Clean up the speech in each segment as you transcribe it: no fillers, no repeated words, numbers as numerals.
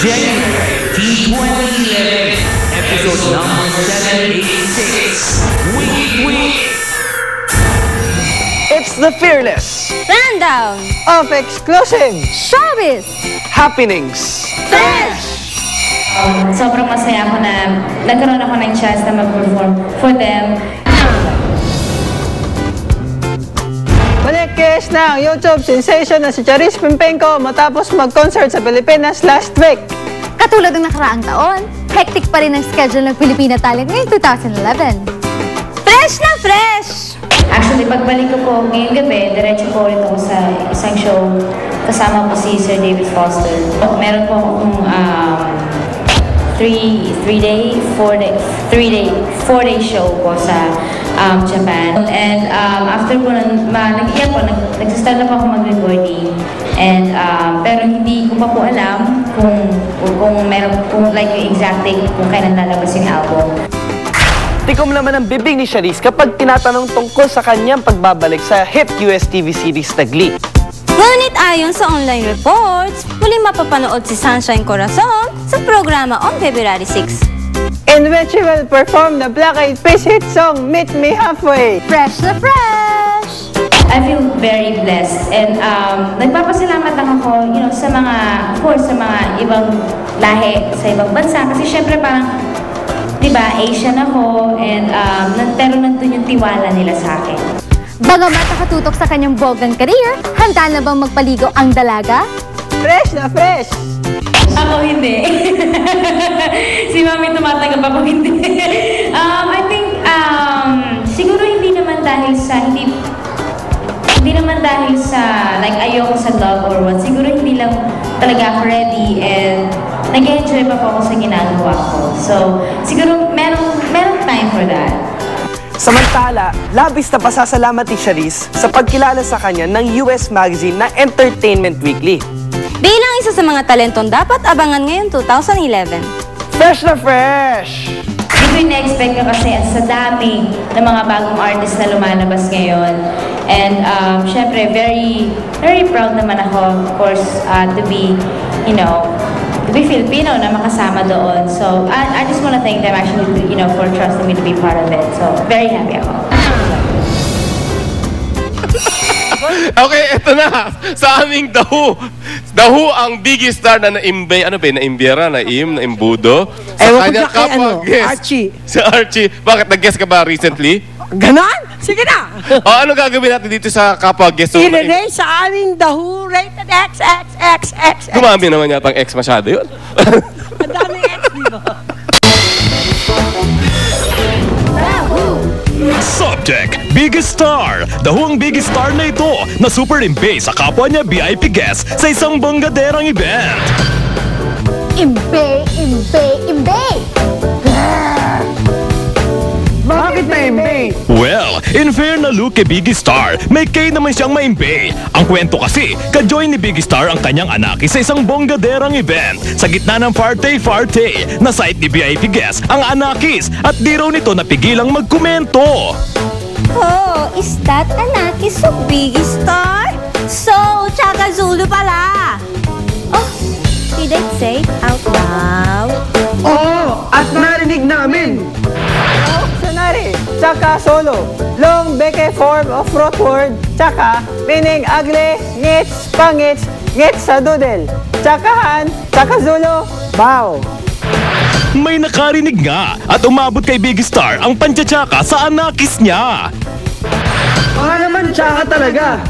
January 2011, episode number 786. It's the fearless rundown of exclusive showbiz happenings. fresh. Sobrang masaya ako na nagkaroon ako ng chance na mag-perform for them. Balik cash na ang YouTube sensation na si Charis Pimpenko matapos mag-concert sa Pilipinas last week. Katulad ng nakaraang taon, hectic pa rin ang schedule ng Filipina Talent ngayong 2011. Fresh na fresh! Actually, pagbalik ko po ngayong gabi, diretso po ulit ako sa isang show kasama po si Sir David Foster. Meron po akong 4-day show po sa Japan. And after po nagsistart na po ako mag-recording. And pero hindi ko pa po alam kung meron kung like yung exact date kung kailan lalabas yung album. Tikom naman ang bibig ni Charis kapag tinatanong tungkol sa kanyang pagbabalik sa hit US TV series na Glee. Ngunit ayon sa online reports, muling mapapanood si Sunshine Corazon sa programa on February 6. In which he will perform the Black Eyed Peas hit song Meet Me Halfway. Fresh na fresh! I feel very blessed and nagpapasalamat lang ako, sa mga, of course, sa mga ibang lahi, sa ibang bansa. Kasi syempre parang, diba, Asian ako and pero nandun yung tiwala nila sa akin. Bagamat nakatutok sa kanyang bogang career, handa na bang magpaligo ang dalaga? Fresh na fresh! Ako hindi. Si Mami tumatanggap ako hindi. I think, siguro hindi naman dahil sa, like, ayoko sa love or what. Siguro hindi lang talaga ako ready and nag-enjoy pa po ako sa ginagawa ko. So, siguro merong time for that. Samantala, labis na pasasalamat ni Charis sa pagkilala sa kanya ng US magazine na Entertainment Weekly. Bilang isa sa mga talentong dapat abangan ngayong 2011. Fresh na fresh! Hindi ko na-expect ko kasi sa dami ng mga bagong artist na lumalabas ngayon. And syempre, very, very proud naman ako, of course, to be Filipino na makasama doon. So, I just want to thank them actually, for trusting me to be part of it. So, very happy ako. Okay, eto na. Sa aming The Who. The Who ang biggest star na naimbyera, naimbudo. Sa kanyang kapwa-guest. Archie. Si Archie. Bakit? Nag-guest ka ba recently? Ganon? Sige na! Ano gagawin natin dito sa kapwa-guest? I-relay sa aming The Who rated XXXX. Dumami naman yata ang X masyado yun. Ang daming X, di ba? Subject, biggest star. The Who ang biggest star na ito na super imbe sa kapwa niya VIP guest sa isang bonggaderang event. Imbe! Bakit na imbe? Well, in fair na look kay Biggie Star, may K naman siyang maimbe. Ang kwento kasi, ka-join ni Biggie Star ang kanyang anak sa isang bonggaderang event. Sa gitna ng farte, na site ni VIP guest ang anakis at di raw nito napigilang magkomento. Oh, is that Anakis of Biggie Star? So, Chaka Zulu pala. Oh, did I say it out loud? Oo! At narinig namin! Dictionary, tsaka solo. Long beke form of root word, tsaka, meaning ugly, ngits, pangits, ngits sa doodle. Tsakahan, tsaka Zulu, bow. May nakarinig nga at umabot kay Biggie Star ang pantsyatsaka sa anakis niya. Baka naman tsaka talaga.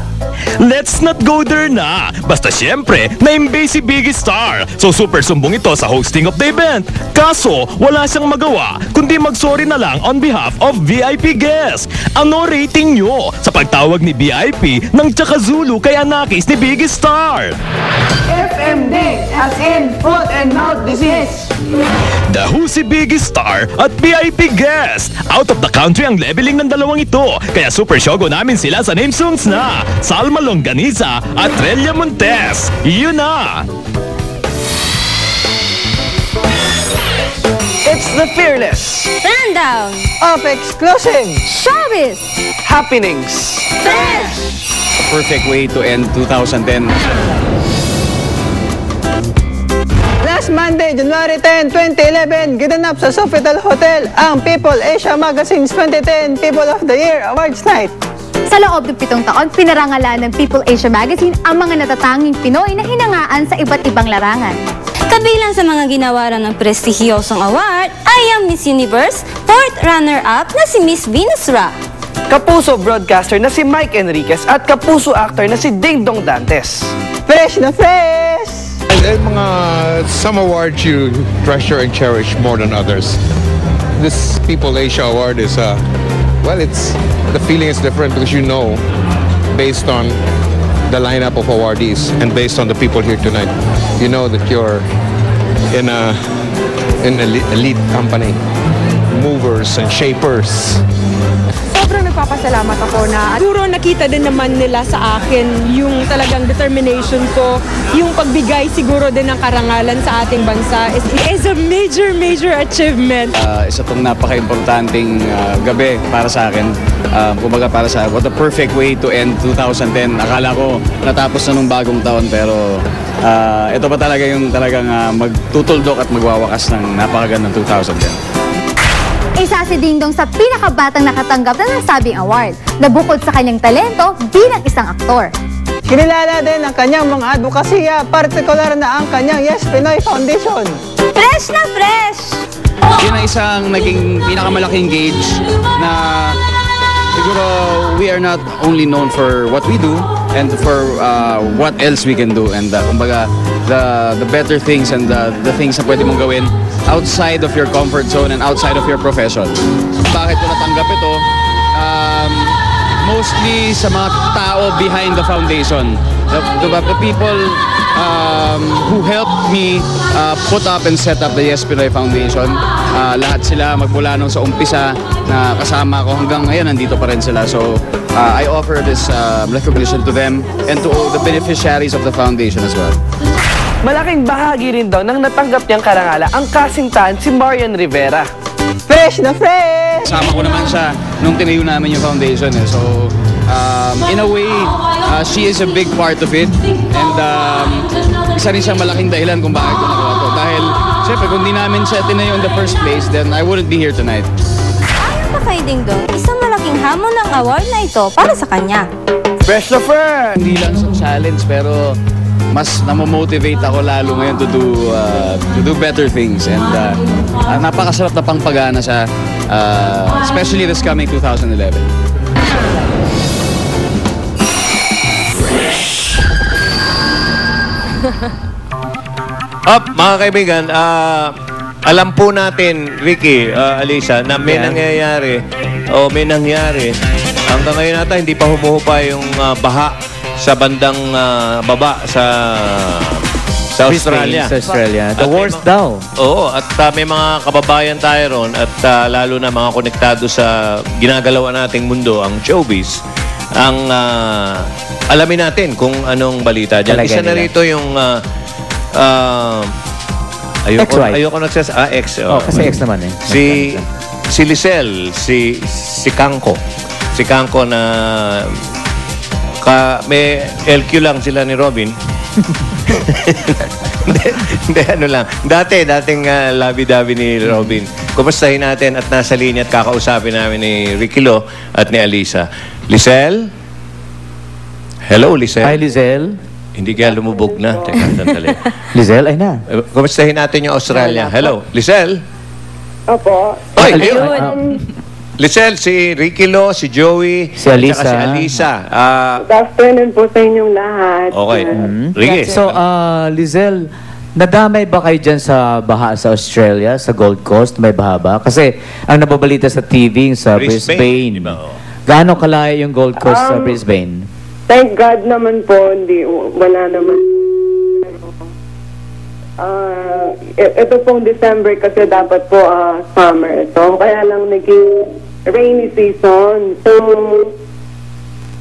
Let's not go there na. Basta syempre, na-imbe si Biggie Star. So super sumbong ito sa hosting of the event. Kaso, wala siyang magawa kundi mag-sorry na lang on behalf of VIP guests. Ano rating nyo sa pagtawag ni VIP ng Tsaka Zulu kay anakis ni Biggie Star? FMD, as in foot and mouth disease. The Who si Biggie Star at VIP guest. Out of the country ang leveling ng dalawang ito. Kaya super shogo namin sila sa name songs na Salma Longaniza at Relia Montes. Yun na! It's the fearless Rundown of exclusive showbiz happenings. fresh. Perfect way to end 2010. Last Monday, January 10, 2011, ginanap sa Sofitel Hotel ang People Asia Magazine's 2010 People of the Year Awards Night. Sa loob ng 7 taon, pinarangalan ng People Asia Magazine ang mga natatanging Pinoy na hinangaan sa iba't ibang larangan. Kabilang sa mga ginawaran ng prestihiyosong award ay ang Miss Universe 4th runner-up na si Miss Venus Ra. Kapuso broadcaster na si Mike Enriquez at kapuso actor na si Ding Dong Dantes. Fresh na fresh! Some awards you treasure and cherish more than others. This People Asia Award is, the feeling is different because you know, based on the lineup of awardees and based on the people here tonight, you know that you're in an elite company, movers and shapers. Sobrang nagpapasalamat ako na siguro nakita din naman nila sa akin yung talagang determination ko, yung pagbigay siguro din ng karangalan sa ating bansa is a major achievement. Isa pong napaka-importanting gabi para sa akin. Kumbaga para sa what a perfect way to end 2010. Akala ko natapos na nung bagong taon pero ito pa talaga yung talagang magtutuldok at magwawakas ng napakagandang 2010. Isa si Ding Dong sa pinakabatang nakatanggap na nasabing award na bukod sa kanyang talento bilang isang aktor. Kinilala din ang kanyang mga advokasya, partikular na ang kanyang Yes Pinoy Foundation. Fresh na fresh! Yun ang isang naging pinakamalaking gauge na siguro we are not only known for what we do and for what else we can do, and kumbaga the better things and the things na pwede mong gawin outside of your comfort zone and outside of your profession. Bakit ko natanggap ito? Mostly sa mga tao behind the foundation. The people who helped me put up and set up the Yes Pinoy Foundation. Lahat sila magmula nung sa umpisa na kasama ko hanggang ngayon nandito pa rin sila. So I offer this recognition to them and to all the beneficiaries of the foundation as well. Malaking bahagi rin daw ng natanggap niyang karangala ang kasintahan si Marian Rivera. Fresh na fresh! Kasama ko naman siya nung tinayo namin yung foundation. So, in a way, she is a big part of it. And isa rin siyang malaking dahilan kung bakit ko nagawa to. Dahil, syempre, kung di namin siya tinayo in the first place, then I wouldn't be here tonight. Ayon pa kay Ding Dong, isang malaking hamon ng award na ito para sa kanya. Fresh na fresh! Hindi lang sa challenge, pero mas namomotivate ako lalo ngayon to do better things, and napakasarap na pangpagana siya, especially this coming 2011. Mga kaibigan, alam po natin, Ricky, Alisa, na may nangyayari hanggang ngayon nata hindi pa humuhupa yung baha sa bandang baba sa Australia. Sa Australia. The worst daw. Oo, at may mga kababayan tayo ron at lalo na mga konektado sa ginagalawa nating mundo, ang showbiz. Ang alamin natin kung anong balita dyan. Isa na rito yung ayoko nagsasa ex. Kasi ex naman eh. Si Lisel, si Kangko. Si Kangko na may LQ lang sila ni Robin. Hindi, ano lang. Dating labi-dabi ni Robin. Kumustahin natin at nasa linya at kakausapin namin ni Ricky Lo at ni Alisa. Lisel? Hello, Lisel. Hi, Lisel. Hindi kaya lumubog na. Teka, sandali. Lisel, ay na. Kumustahin natin yung Australia. Hello, Lisel? Opo. Oy, Lisel, si Ricky Lo, si Joey, si Alisa. Si Alisa. Good afternoon po sa inyong lahat. Okay. Ricky. So, Lisel, nadamay ba kayo dyan sa baha sa Australia, sa Gold Coast? May baha ba? Kasi ang nababalita sa TV sa Brisbane. Gaano kalaya yung Gold Coast sa Brisbane? Thank God naman po, wala naman. Ito pong December kasi dapat po summer ito. Kaya lang naging rainy season. So,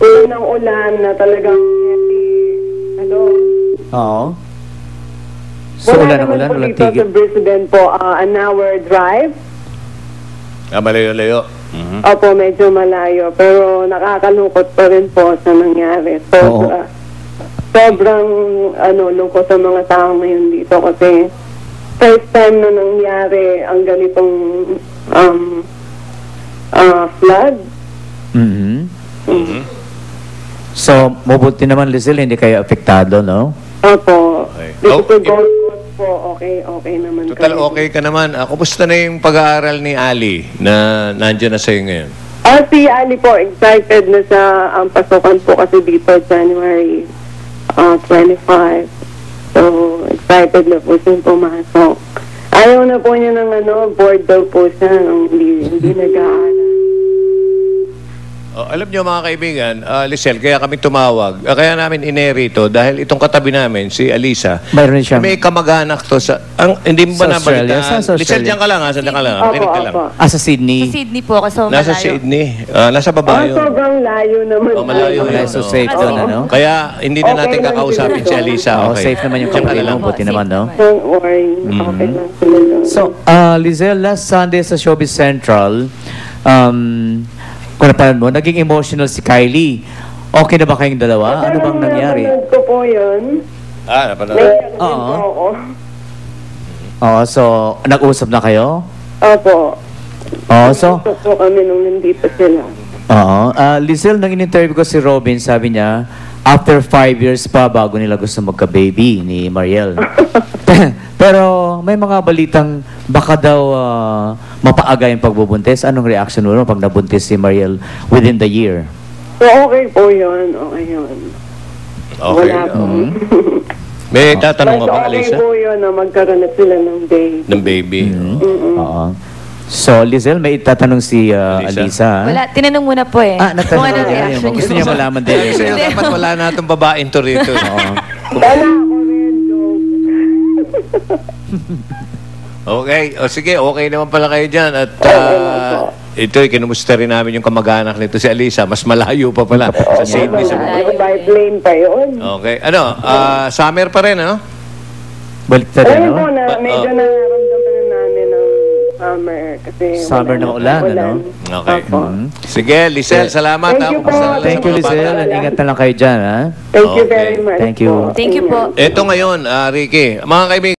unang ulan na talagang heavy. Oo. So, ulan dito sa Brisbane po, an hour drive. Malayo-layo. Opo, medyo malayo. Pero nakakalungkot pa rin po sa nangyari. So, sobrang lungkot sa mga tao ngayon dito kasi first time na nangyari ang ganitong flood. So, mabuti naman, Lizelle, hindi kayo apektado, no? Opo. Okay. Dito sa Gold Coast po, okay naman. Total okay ka naman. Kumusta na yung pag-aaral ni Ali na nandiyan na sa'yo ngayon? Si Ali po, excited na sa pasukan po kasi dito January 25. So, excited na po siyang pumasok. Ayaw na po niya ng board daw po siya nung hindi nag-aaral. Alam niyo mga kaibigan, Lizelle, kaya kami tumawag. Kaya namin inerito dahil itong katabi namin, si Alisa, Mayroon siyang... may kamag-anak to sa... hindi mo ba Sa Australia? nabalitaan? Sa Australia? Lizelle, diyan ka lang, diyan ka lang. Makinig ka lang. Sa Sydney? Sa Sydney po, kasi malayo. Nasa Sydney. Nasa baba yun. Sobrang layo naman. Malayo yun. So safe doon, ano? Kaya hindi na natin kakausapin si Alisa. Okay. Safe naman yung kapatid mo. Buti naman, no? Don't worry. Okay lang sila doon. So, Lizelle, last Sunday sa Showbiz Central, kung napanood mo, naging emotional si Kylie. Okay na ba kayong dalawa? Ano bang nangyari? Napanood ko po yun. Napanood. Oo. Oo, so, nag-usap na kayo? Opo. Oo, so... Nag-usap po kami nung nandito sila. Oo. Lizelle, nang in-interview ko si Robin, sabi niya, after 5 years pa bago nila gusto magka-baby ni Mariel. Pero may mga balitang baka daw mapaaga yung pagbubuntis. Anong reaction mo pag nabuntis si Mariel within the year? So, okay po yun. Okay yun. Okay. Wala po. May tatanong ka ba, Okay Alisa? po yun na magkaroon na sila ng baby. Ng baby. Oo. So, Lizelle, may itatanong si Alisa. Wala, tinanong muna po eh. Natanong Kung ano niya. reaction Gusto niya malaman din. Kasi dapat wala na itong babaeng to rito. Wala ako rin, joke. Okay. O sige, okay naman pala kayo dyan. At ito, kinumusta rin namin yung kamag-anak nito si Alisa. Mas malayo pa pala sa Sydney. By plane pa yun. Okay. Summer pa rin, ano? Baliktad, Ayun po ano? na, medyo nararamdaman na namin ng summer. Kasi Summer na ulan, ano? Okay. Sige, Lizelle, salamat. Thank you po. Thank you, Lizelle. Ingat na lang kayo dyan, ha? Thank you very much. Thank you. Thank you po. Ito ngayon, Ricky, mga kaibigan,